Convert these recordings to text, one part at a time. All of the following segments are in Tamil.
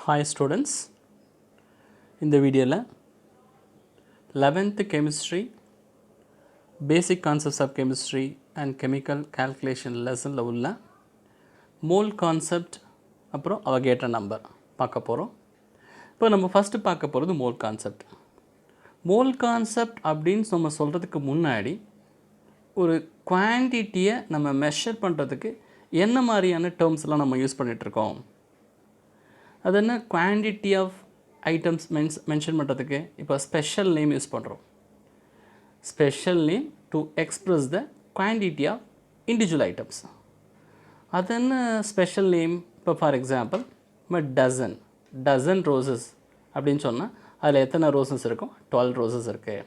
Hi students, இந்த வீடியோவில் 11th chemistry basic concepts of chemistry and chemical calculation lessonல உள்ள mole concept அப்புறம் Avogadro number பார்க்க போகிறோம். இப்போ நம்ம ஃபஸ்ட்டு பார்க்க போகிறது mole concept. mole concept அப்படின்னு நம்ம சொல்கிறதுக்கு முன்னாடி ஒரு குவான்டிட்டியை நம்ம மெஷர் பண்ணுறதுக்கு என்ன மாதிரியான டேர்ம்ஸ்லாம் நம்ம யூஸ் பண்ணிகிட்ருக்கோம். அது என்ன குவான்டிட்டி ஆஃப் ஐட்டம்ஸ் மென்ஷன் பண்ணுறதுக்கு இப்போ ஸ்பெஷல் நேம் யூஸ் பண்ணுறோம். Special name to express the quantity of individual items. அது என்ன ஸ்பெஷல் நேம்? இப்போ ஃபார் எக்ஸாம்பிள் இப்போ டசன் ரோசஸ் அப்படின்னு சொன்னால் அதில் எத்தனை ரோசஸ் இருக்கும்? 12 ரோசஸ் இருக்குது.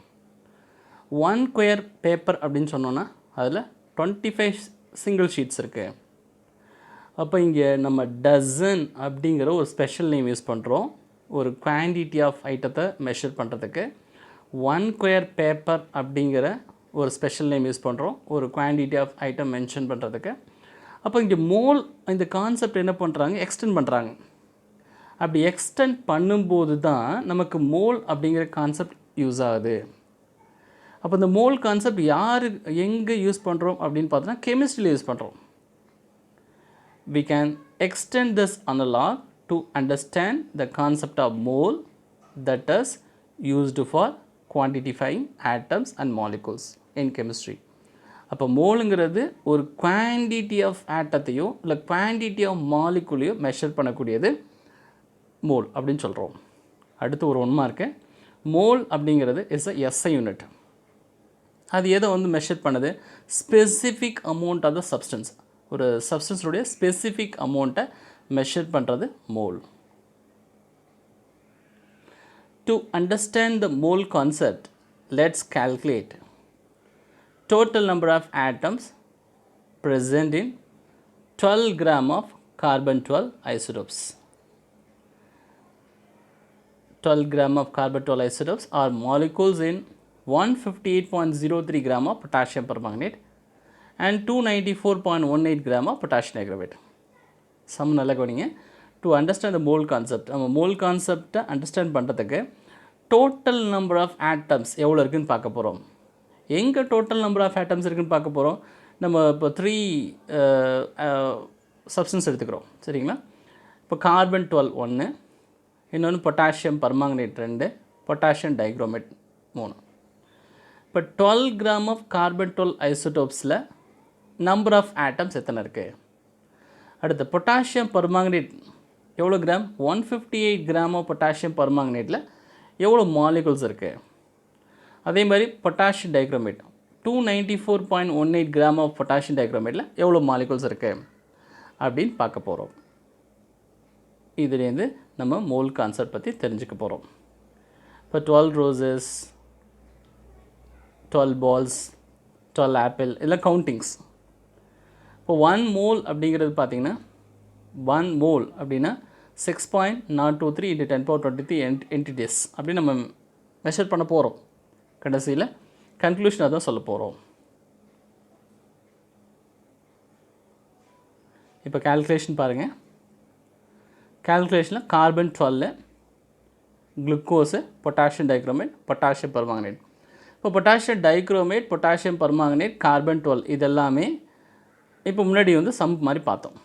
1 ஸ்கொயர் பேப்பர் அப்படின்னு சொன்னோன்னா அதில் 25 சிங்கிள் ஷீட்ஸ் இருக்குது. அப்போ இங்கே நம்ம டசன் அப்படிங்கிற ஒரு ஸ்பெஷல் நேம் யூஸ் பண்ணுறோம் ஒரு குவான்டிட்டி ஆஃப் ஐட்டத்தை மெஷர் பண்ணுறதுக்கு. 1 ஸ்கொயர் பேப்பர் அப்படிங்கிற ஒரு ஸ்பெஷல் நேம் யூஸ் பண்ணுறோம் ஒரு குவான்டிட்டி ஆஃப் ஐட்டம் மென்ஷன் பண்ணுறதுக்கு. அப்போ இங்கே மோல் இந்த கான்செப்ட் என்ன பண்ணுறாங்க? எக்ஸ்டெண்ட் பண்ணுறாங்க. அப்படி எக்ஸ்டெண்ட் பண்ணும்போது தான் நமக்கு மோல் அப்படிங்கிற கான்செப்ட் யூஸ் ஆகுது. அப்போ இந்த மோல் கான்செப்ட் யார் எங்கே யூஸ் பண்ணுறோம் அப்படின்னு பார்த்தோன்னா கெமிஸ்ட்ரியில் யூஸ் பண்ணுறோம். We can extend this analog to understand the concept of mole that is used for quantifying atoms and molecules in chemistry. அப்போ மோலுங்கிறது ஒரு குவான்டிட்டி ஆஃப் ஆட்டத்தையோ இல்லை குவான்டிட்டி ஆஃப் மாலிகுலையோ மெஷர் பண்ணக்கூடியது மோல் அப்படின்னு சொல்கிறோம். அடுத்து ஒரு 1 மார்க்கு. மோல் அப்படிங்கிறது இஸ் அ எஸ்ஐ யூனிட். அது எதை மெஷர் பண்ணுது? Specific amount of the substance. ஒரு சப்ஸ்டன்ஸுடைய ஸ்பெசிஃபிக் அமௌண்ட்டை மெஷர் பண்ணுறது mole. To understand the mole concept let's calculate total number of atoms present in 12 gram of carbon 12 isotopes. 12 gram of carbon 12 isotopes are molecules in 158.03 gram of potassium permanganate and 294.18 gram of potassium dichromate. Sum நல்லா கவனிங்க. To understand the mole concept, நம்ம மோல் கான்செப்டை அண்டர்ஸ்டாண்ட் பண்ணுறதுக்கு டோட்டல் நம்பர் ஆஃப் ஆட்டம்ஸ் எவ்வளோ இருக்குதுன்னு பார்க்க போகிறோம். எங்கே டோட்டல் நம்பர் ஆஃப் ஆட்டம்ஸ் இருக்குதுன்னு பார்க்க போகிறோம். நம்ம இப்போ 3 சப்ஸ்டன்ஸ் எடுத்துக்கிறோம், சரிங்களா? இப்போ கார்பன் 12 1, இன்னொன்று பொட்டாசியம் பர்மாங்கனேட் 2, பொட்டாசியம் டைக்ரோமேட் 3. இப்போ 12 கிராம் ஆஃப் கார்பன் 12 ஐசோடோப்ஸில் நம்பர் ஆஃப் ஆட்டம்ஸ் எத்தனை இருக்குது? அடுத்து பொட்டாசியம் பர்மாங்கனேட் எவ்வளோ கிராம்? 158 கிராம் ஆஃப் பொட்டாசியம் பர்மாங்கனேட்டில் எவ்வளோ மாலிகுல்ஸ் இருக்குது? அதே மாதிரி potassium dichromate 294.18 gram of potassium டைக்ரோமேட்டில் எவ்வளோ மாலிகுல்ஸ் இருக்குது அப்படின்னு பார்க்க போகிறோம். இதுலேருந்து நம்ம மோல் கான்செப்ட் பற்றி தெரிஞ்சுக்க போகிறோம். இப்போ 12 ரோசஸ், 12 balls, 12 ஆப்பிள் இதெல்லாம் கவுண்டிங்ஸ். இப்போ 1 மோல் அப்படிங்கிறது பார்த்திங்கன்னா 1 மோல் அப்படின்னா 6.023 × 10⁻23 என்டிட்டிஸ் அப்படி நம்ம மெஷர் பண்ண போகிறோம். கடைசியில் கன்க்ளூஷனாக தான் சொல்ல போகிறோம். இப்போ கால்குலேஷன் பாருங்கள். கால்குலேஷனில் carbon 12, glucose, potassium dichromate, potassium permanganate. இப்போ potassium dichromate, potassium permanganate, carbon 12 இதெல்லாமே இப்போ முன்னாடி சம் மாதிரி பார்த்தோம்.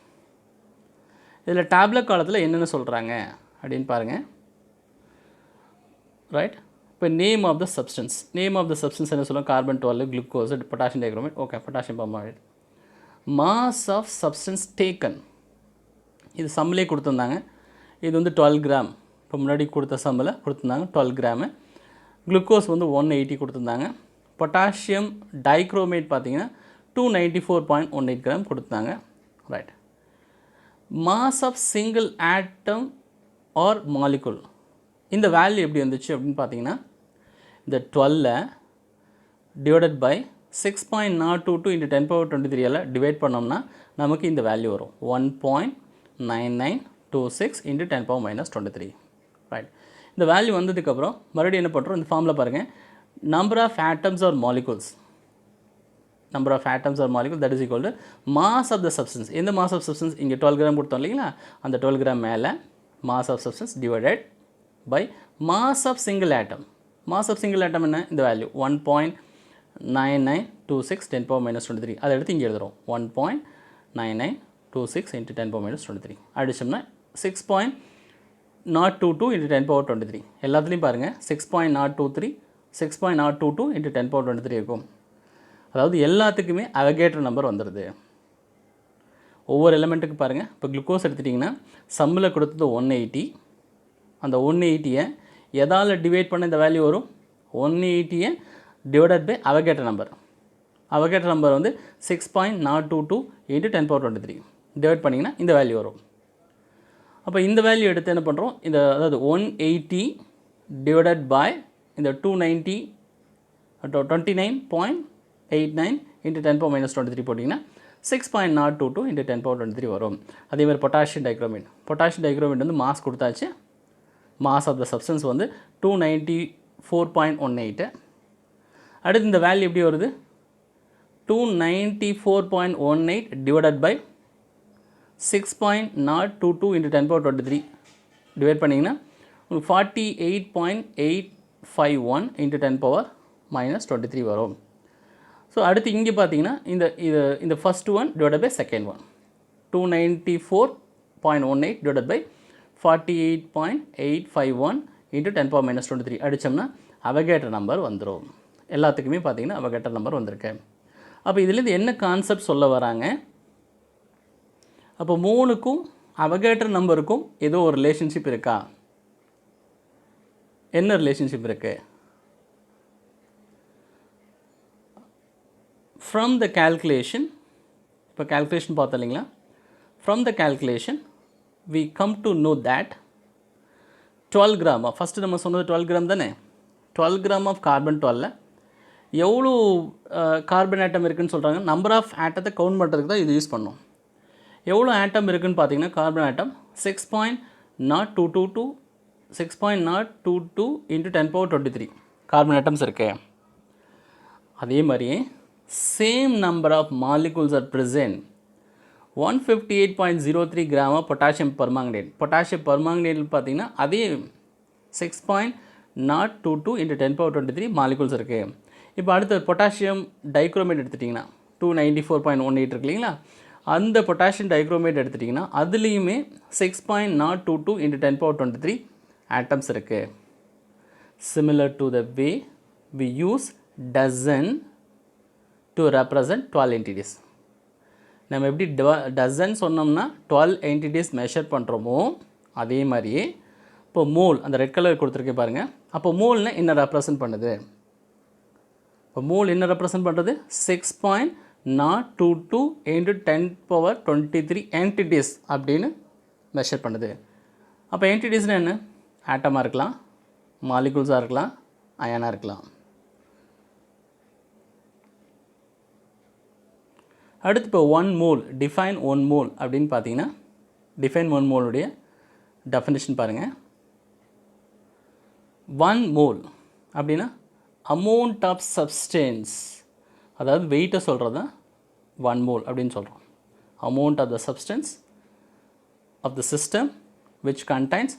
இதில் டேப்லெட் காலத்தில் என்னென்ன சொல்கிறாங்க அப்படின்னு பாருங்கள். ரைட். இப்போ நேம் ஆஃப் த சப்ஸ்டன்ஸ் என்ன சொல்லுவோம்? Carbon 12, glucose, potassium dichromate, okay, potassium permanganate. Mass of substance taken இது சம்மிலே கொடுத்துருந்தாங்க. இது 12 கிராம். இப்போ முன்னாடி கொடுத்த சம்மில் கொடுத்துருந்தாங்க 12 கிராமு. குளுக்கோஸ் 180 கொடுத்துருந்தாங்க. பொட்டாசியம் டைக்ரோமேட் பார்த்திங்கன்னா 294.18 கிராம் கொடுத்தாங்க. Right. Mass of single atom or molecule இந்த வேல்யூ எப்படி வந்துச்சு அப்படின்னு பார்த்தீங்கன்னா இந்த 12 டிவைடட் பை 6.022 × 10⁻23 டிவைட் பண்ணோம்னா நமக்கு இந்த வேல்யூ வரும் 1.9926 × 10⁻23. ரைட். இந்த வேல்யூ வந்ததுக்கப்புறம் மறுபடியும் என்ன பண்ணுறோம்? இந்த ஃபார்மில் பாருங்கள். Number of atoms or molecules that is equal to mass of the substance. இந்த mass of substance இங்கே 12 கிராம் கொடுத்தோம் இல்லைங்களா? அந்த 12 கிராம் மேலே mass of substance divided by mass of single atom. Mass of single atom என்ன இந்த வேல்யூ 1.9926 10 power minus 23. அதை எடுத்து இங்கே எழுதுகிறோம் 1.9926 into 10 power minus 23. அடிச்சோம்னா 6.022 into 10 power 23. எல்லாத்துலேயும் பாருங்கள் 6.023 6.022 into 10 power 23 இருக்கும். அதாவது எல்லாத்துக்குமே அவகேட்ரோ நம்பர் வந்துடுது. ஒவ்வொரு எலிமெண்ட்டுக்கு பாருங்கள். இப்போ குளுக்கோஸ் எடுத்துட்டிங்கன்னா சம்மில் கொடுத்தது 180. அந்த 180யை எதால் டிவைட் பண்ண இந்த வேல்யூ வரும்? 180யை divided by Avogadro number. Avogadro number வந்து 6.022 into 10 power 23 டிவைட் பண்ணிங்கன்னா இந்த வேல்யூ வரும். அப்போ இந்த வேல்யூ எடுத்து என்ன பண்ணுறோம்? இந்த அதாவது 180 டிவைடட் பை இந்த 290 29.89 into 10 power minus 23 போட்டிங்கன்னா 6.022 into 10 power 23 வரும். அதேமாதிரி பொட்டாசியம் டைக்ரோமேட். பொட்டாசியம் டைக்ரோமேட் வந்து மாஸ் கொடுத்தாச்சு. மாஸ் ஆஃப் த சப்ஸ்டன்ஸ் வந்து 294.18. அடுத்து இந்த வேல்யூ எப்படி வருது? 294.18 divided by 6.022 into 10 power 23 divide பண்ணிங்கன்னா 48.851 into 10 power minus 23 வரும். ஸோ அடுத்து இங்கே பார்த்தீங்கன்னா இந்த first one divide by second one 294.18 divide by 48.851 into 10 power minus 23 அடித்தோம்னா அவகேட்ரோ நம்பர் வந்துடும். எல்லாத்துக்குமே பார்த்தீங்கன்னா அவகேட்ரோ நம்பர் வந்திருக்கு. அப்போ இதுலேருந்து என்ன கான்செப்ட் சொல்ல வராங்க? அப்போ மோலுக்கும் அவகேட்ரோ நம்பருக்கும் ஏதோ ஒரு ரிலேஷன்ஷிப் இருக்கா? என்ன ரிலேஷன்ஷிப் இருக்குது? From the calculation, இப்போ calculation பார்த்தோம் இல்லைங்களா? From the calculation, we come to know that 12 gram, first நம்ம சொன்னது 12 gram தானே? 12 gram of carbon 12 எவ்வளோ கார்பன் ஆட்டம் இருக்குதுன்னு சொல்கிறாங்க. நம்பர் ஆஃப் ஆட்டத்தை கவுண்ட் பண்ணுறதுக்கு தான் இது யூஸ் பண்ணோம். எவ்வளோ ஆட்டம் இருக்குதுன்னு பார்த்தீங்கன்னா carbon atom 6.022 into 10 power 23 carbon atoms இருக்கு. அதே மாதிரியே same number of molecules are present 158.03 gram of potassium permanganate. potassium permanganate பார்த்தீங்கன்னா அதே 6.022 into 10 power 23 molecules இருக்குது. இப்போ அடுத்து பொட்டாசியம் டைக்ரோமேட் எடுத்துட்டிங்கன்னா 294.18 இருக்கு இல்லைங்களா? அந்த பொட்டாசியம் டைக்ரோமேட் எடுத்துட்டிங்கன்னா அதுலேயுமே 6.022 into 10 power 23 atoms இருக்குது. Similar to the way we use dozen to represent 12 entities. நம்ம எப்படி டசன் சொன்னோம்னா 12 entities மெஷர் பண்ணுறோமோ அதே மாதிரியே இப்போ மோல் அந்த ரெட் கலர் கொடுத்துருக்கேன் பாருங்கள். அப்போ மோல்னா என்ன ரெப்ரசன்ட் பண்ணுது? இப்போ மோல் என்ன ரெப்ரசன்ட் பண்ணுறது? 6.022 into 10 power 23 entities அப்படின்னு மெஷர் பண்ணுது. அப்போ என்டிட்டிஸ்னால் என்ன? ஆட்டமாக இருக்கலாம், மாலிகுல்ஸாக இருக்கலாம், அயனாக இருக்கலாம். அடுத்து இப்போ 1 mole, டிஃபைன் 1 mole அப்படின்னு பார்த்தீங்கன்னா டிஃபைன் 1 மோலுடைய டெஃபினிஷன் பாருங்கள். 1 mole அப்படின்னா அமௌண்ட் ஆஃப் சப்ஸ்டன்ஸ், அதாவது வெயிட்டை சொல்கிறது தான் 1 mole அப்படின்னு சொல்கிறோம். Amount of the substance of the system which contains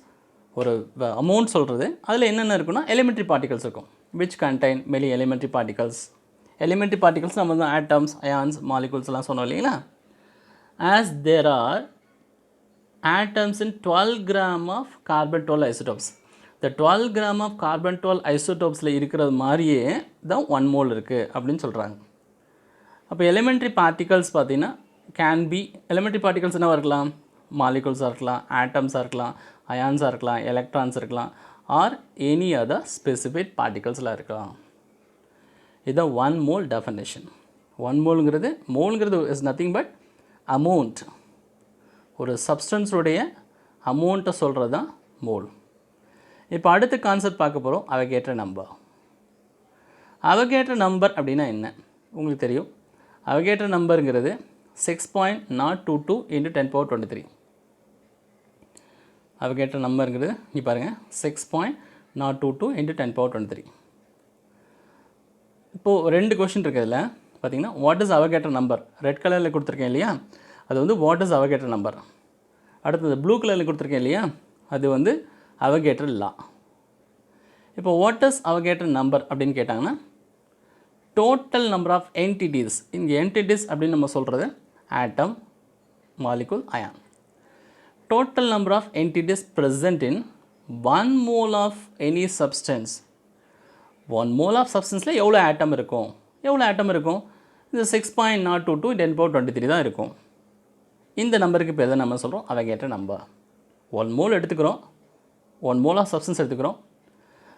ஒரு அமௌண்ட் சொல்கிறது. அதில் என்னென்ன இருக்குன்னா எலிமெண்ட்ரி பார்ட்டிகல்ஸ் இருக்கும். Which contain many elementary particles. Elementary particles நம்ம தான் ஆட்டம்ஸ், அயான்ஸ், மாலிகுல்ஸ்லாம் சொன்னோம் இல்லைங்களா? As there are atoms in 12 gram of carbon 12 isotopes. இந்த 12 gram ஆஃப் கார்பன் 12 ஐசோடோப்ஸில் இருக்கிறது மாதிரியே தான் 1 mole இருக்குது அப்படின்னு சொல்கிறாங்க. அப்போ எலிமெண்ட்ரி பார்ட்டிகல்ஸ் பார்த்தீங்கன்னா கேன் பி, எலிமெண்ட்ரி பார்ட்டிகல்ஸ் என்னவாக இருக்கலாம்? மாலிகுல்ஸாக இருக்கலாம், ஆட்டம்ஸாக இருக்கலாம், அயான்ஸாக இருக்கலாம், எலக்ட்ரான்ஸ் இருக்கலாம், ஆர் எனி அதர் ஸ்பெசிஃபிக் பார்ட்டிகல்ஸ்லாம் இருக்கலாம். இதுதான் 1 mole டெஃபினேஷன். 1 மோலுங்கிறது இஸ் நத்திங் பட் அமௌண்ட். ஒரு சப்ஸ்டன்ஸுடைய அமௌண்ட்டை சொல்கிறது தான் மோல். இப்போ அடுத்த கான்செப்ட் பார்க்க போகிறோம், அவகேட்ரோ நம்பர். அவகேட்ரோ நம்பர் அப்படின்னா என்ன உங்களுக்கு தெரியும். அவகேட்ரோ நம்பருங்கிறது 6.022 into 10 power 23. அவகேட்ரோ நம்பருங்கிறது இங்கே பாருங்கள் 6.022 into 10 power 23. இப்போது 2 கொஷின் இருக்குதுல பார்த்தீங்கன்னா what is Avogadro number red கலரில் கொடுத்துருக்கேன் இல்லையா? அது வந்து வாட் இஸ் அவகேட்ரோ நம்பர். அடுத்தது ப்ளூ கலரில் கொடுத்துருக்கேன் இல்லையா? அது வந்து அவகேட்ரா லா. இப்போ வாட் இஸ் அவகேட்ரா நம்பர் அப்படின்னு கேட்டாங்கன்னா டோட்டல் நம்பர் ஆஃப் என்டிட்டிஸ். இங்கே என்டிட்டிஸ் அப்படின்னு நம்ம சொல்கிறது atom, molecule, ion. Total number of entities present in 1 mole of any substance. 1 mole of substanceல எவ்வளோ ஆட்டம் இருக்கும்? எவ்வளோ ஆட்டம் இருக்கும்? இது 6.022 10^23 தான் இருக்கும். இந்த நம்பருக்கு பேர் தான் நம்ம சொல்கிறோம் அவகேட்ரா நம்பர். 1 mole எடுத்துக்கிறோம், 1 mole of substance எடுத்துக்கிறோம்,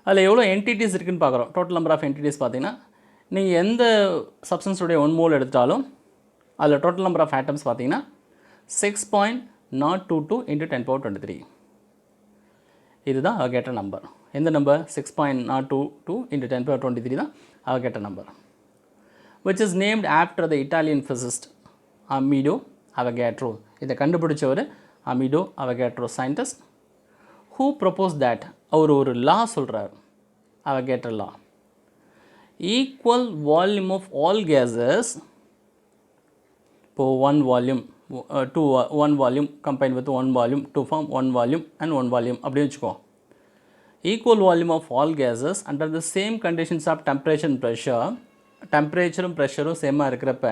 அதில் எவ்வளோ என்டிட்டிஸ் இருக்குதுன்னு பார்க்குறோம். டோட்டல் நம்பர் ஆஃப் என்டிட்டிஸ் பார்த்தீங்கன்னா நீங்கள் எந்த சப்ஸ்டன்ஸுடைய 1 mole எடுத்தாலும் அதில் டோட்டல் நம்பர் ஆஃப் ஆட்டம்ஸ் பார்த்தீங்கன்னா 6.022 × 10^23. இதுதான் அவகேட்ரா நம்பர். எந்த நம்பர்? 6.022 × 10^23 தான் Avogadro number. which is named after the Italian physicist Amedeo Avogadro. இதை கண்டுபிடிச்சவர் Amedeo Avogadro scientist who proposed that அவர் ஒரு லா சொல்கிறார், Avogadro law. equal volume of all gases, இப்போ 1 volume 1 volume combined with 1 volume to form 1 volume and 1 volume அப்படி வச்சுக்கோ. equal volume of all gases under the same conditions of temperature and pressure. டெம்பரேச்சரும் ப்ரெஷரும் சேமாக இருக்கிறப்ப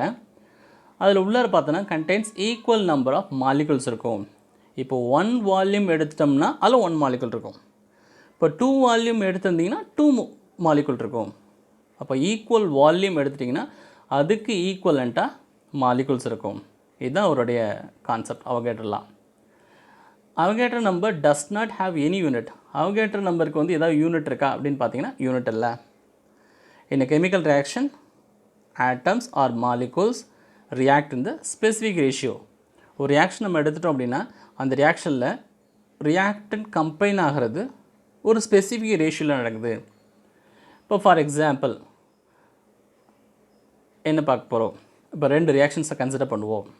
அதில் உள்ளார பார்த்தோன்னா contains equal number of molecules இருக்கும். இப்போ 1 வால்யூம் எடுத்துட்டோம்னா அதில் 1 மாலிகுல் இருக்கும். இப்போ 2 வால்யூம் எடுத்திருந்தீங்கன்னா 2 மாலிகுல் இருக்கும். அப்போ ஈக்குவல் வால்யூம் எடுத்துட்டிங்கன்னா அதுக்கு ஈக்குவலண்ட்டாக மாலிகுல்ஸ் இருக்கும். இதுதான் அவருடைய concept Avogadro law. Avogadro number does not have any unit. Avogadro நம்பருக்கு வந்து ஏதாவது யூனிட் இருக்கா அப்படின்னு பார்த்தீங்கன்னா யூனிட் இல்லை. In a chemical reaction, atoms or molecules react in the specific ratio. ஒரு ரியாக்ஷன் நம்ம எடுத்துட்டோம் அப்படின்னா அந்த ரியாக்ஷனில் ரியாக்டன்ட் கம்பைன் ஆகிறது ஒரு ஸ்பெசிஃபிக் ரேஷியோவில் நடக்குது. இப்போ ஃபார் எக்ஸாம்பிள் என்ன பார்க்க போகிறோம்? இப்போ 2 ரியாக்ஷன்ஸை கன்சிடர் பண்ணுவோம்.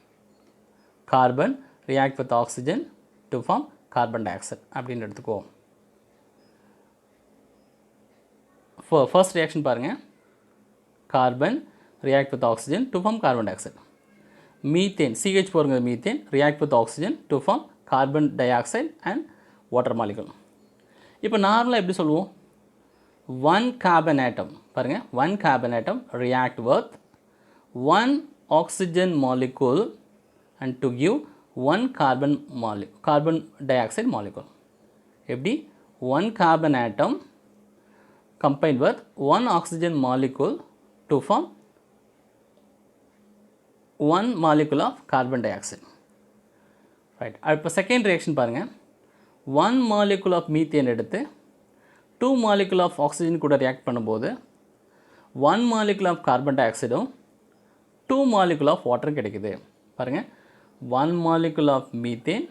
Carbon react with oxygen to form carbon dioxide அப்படின்னு எடுத்துக்குவோம். ஃபர்ஸ்ட் ரியாக்ஷன் பாருங்கள், carbon react with oxygen to form carbon dioxide. Methane CH போருங்க, methane react with oxygen to form carbon dioxide and water molecule. இப்போ நார்மலாக எப்படி சொல்லுவோம்? 1 கார்பன் ஆட்டம் பாருங்கள், 1 carbon atom react with 1 oxygen molecule and to give 1 carbon dioxide molecule. எப்படி? 1 carbon atom combined with 1 oxygen molecule to form 1 molecule of carbon dioxide. Right. இப்போ செகண்ட் ரியாக்ஷன் பாருங்கள், 1 molecule of methane எடுத்து 2 molecule of oxygen கூட ரியாக்ட் பண்ணும்போது 1 molecule of carbon dioxide 2 molecule of water கிடைக்குது. பாருங்கள், 1 molecule of methane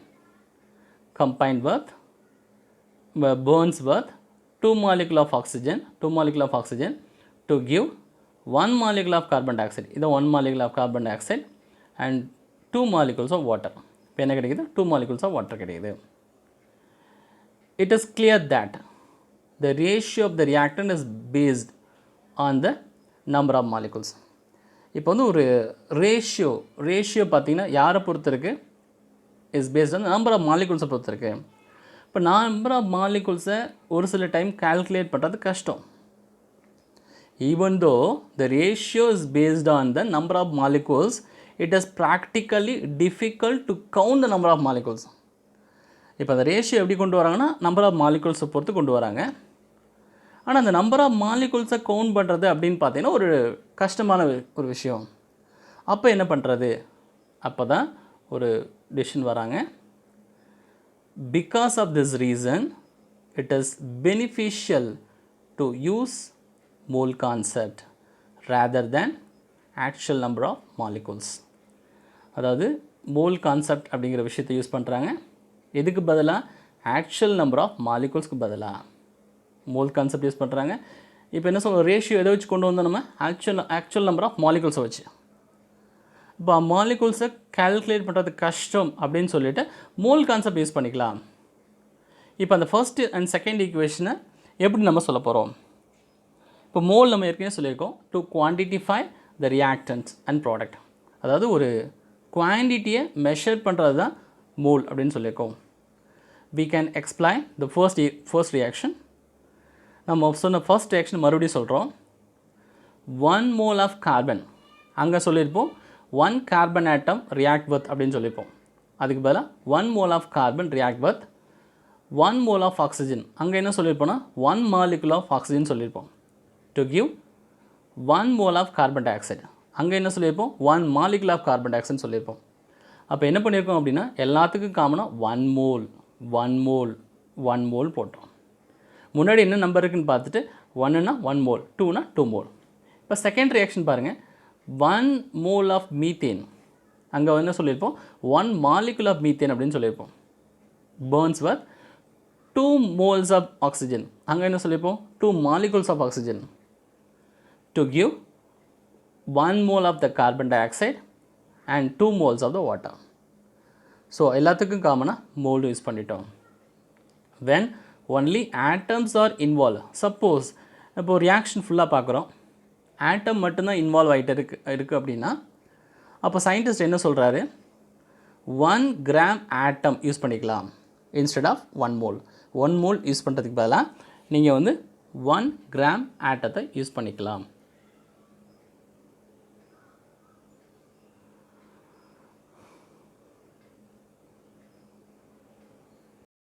combined with burns with 2 molecule of oxygen to give 1 molecule of carbon dioxide. இது 1 molecule of carbon dioxide and 2 molecules of water. இப்போ என்ன கிடைக்குது? 2 molecules of water கிடைக்குது. It is clear that the ratio of the reactant is based on the number of molecules. இப்போ வந்து ஒரு ரேஷியோ பார்த்தீங்கன்னா யாரை பொறுத்து இருக்குது? Is based on number of மாலிகுல்ஸை பொறுத்து இருக்குது. இப்போ நம்பர் ஆஃப் மாலிகுல்ஸை ஒரு சில டைம் கால்குலேட் பண்ணுறது கஷ்டம். Even though the ratio is based on the number of molecules, it is practically difficult to count the number of molecules. இப்போ அந்த ரேஷியோ எப்படி கொண்டு வராங்கன்னா நம்பர் ஆஃப் மாலிகுல்ஸை பொறுத்து கொண்டு வராங்க. ஆனால் அந்த நம்பர் ஆஃப் மாலிகுல்ஸை கவுண்ட் பண்ணுறது அப்படின்னு பார்த்தீங்கன்னா ஒரு கஷ்டமான ஒரு விஷயம். அப்போ என்ன பண்ணுறது? அப்போ தான் ஒரு டிசிஷன் வராங்க. Because of this reason, it is beneficial to use mole concept rather than actual number of molecules. அதாவது மோல் கான்செப்ட் அப்படிங்கிற விஷயத்தை யூஸ் பண்ணுறாங்க. எதுக்கு பதிலாக? ஆக்சுவல் நம்பர் ஆஃப் மாலிகுல்ஸ்க்கு பதிலாக மோல் கான்செப்ட் யூஸ் பண்ணுறாங்க. இப்போ என்ன சொல்லுவோம்? ரேஷியோ எதை வச்சு கொண்டு வந்தோம்? நம்ம ஆக்சுவல் நம்பர் ஆஃப் மாலிகுல்ஸை வச்சு. இப்போ மாலிகுல்ஸை கால்குலேட் பண்ணுறது கஷ்டம் அப்படின்னு சொல்லிட்டு மோல் கான்செப்ட் யூஸ் பண்ணிக்கலாம். இப்போ அந்த ஃபர்ஸ்ட் அண்ட் செகண்ட் ஈக்குவேஷனை எப்படி நம்ம சொல்ல போகிறோம்? இப்போ மோல் நம்ம ஏற்கனவே சொல்லியிருக்கோம், to quantify the reactants and product. அதாவது ஒரு குவான்டிட்டியை மெஷர் பண்ணுறது தான் மோல் அப்படின்னு சொல்லியிருக்கோம். we can explain the first reaction. நம்ம சொன்ன first reaction மறுபடியும் சொல்கிறோம். 1 mole of carbon அங்கே சொல்லியிருப்போம் 1 carbon atom react with அப்படின்னு சொல்லியிருப்போம். அதுக்கு பதிலாக 1 mole of carbon react with 1 mole of oxygen. அங்கே என்ன சொல்லியிருப்போம்னா 1 molecule of oxygen சொல்லியிருப்போம். To give 1 mole of carbon dioxide. அங்கே என்ன சொல்லியிருப்போம் 1 molecule of carbon dioxide சொல்லியிருப்போம். அப்போ என்ன பண்ணியிருக்கோம் அப்படின்னா எல்லாத்துக்கும் காமனாக 1 mole போட்டோம். முன்னாடி என்ன நம்பர் இருக்குன்னு பார்த்துட்டு 1னா 1 mole, 2னா 2 mole. இப்போ செகண்ட் ரியாக்ஷன் பாருங்கள் 1 mole of methane. அங்கே என்ன சொல்லியிருப்போம் 1 molecule of methane அப்படின்னு சொல்லியிருப்போம். burns with 2 moles of oxygen. அங்கே என்ன சொல்லியிருப்போம் 2 molecules of oxygen to give 1 mole of the carbon dioxide and 2 moles of the water. So எல்லாத்துக்கும் காமனாக மோல் யூஸ் பண்ணிட்டோம். when only atoms are involved. Suppose இப்போது ரியாக்ஷன் ஃபுல்லாக பார்க்குறோம் ஆட்டம் மட்டும்தான் இன்வால்வ் ஆகிட்டு இருக்குது அப்படின்னா அப்போ சயின்டிஸ்ட் என்ன சொல்கிறாரு 1 gram ஆட்டம் யூஸ் பண்ணிக்கலாம் instead of 1 mole. 1 mole use பண்ணுறதுக்கு பதிலாக நீங்கள் வந்து 1 gram ஆட்டத்தை யூஸ் பண்ணிக்கலாம்.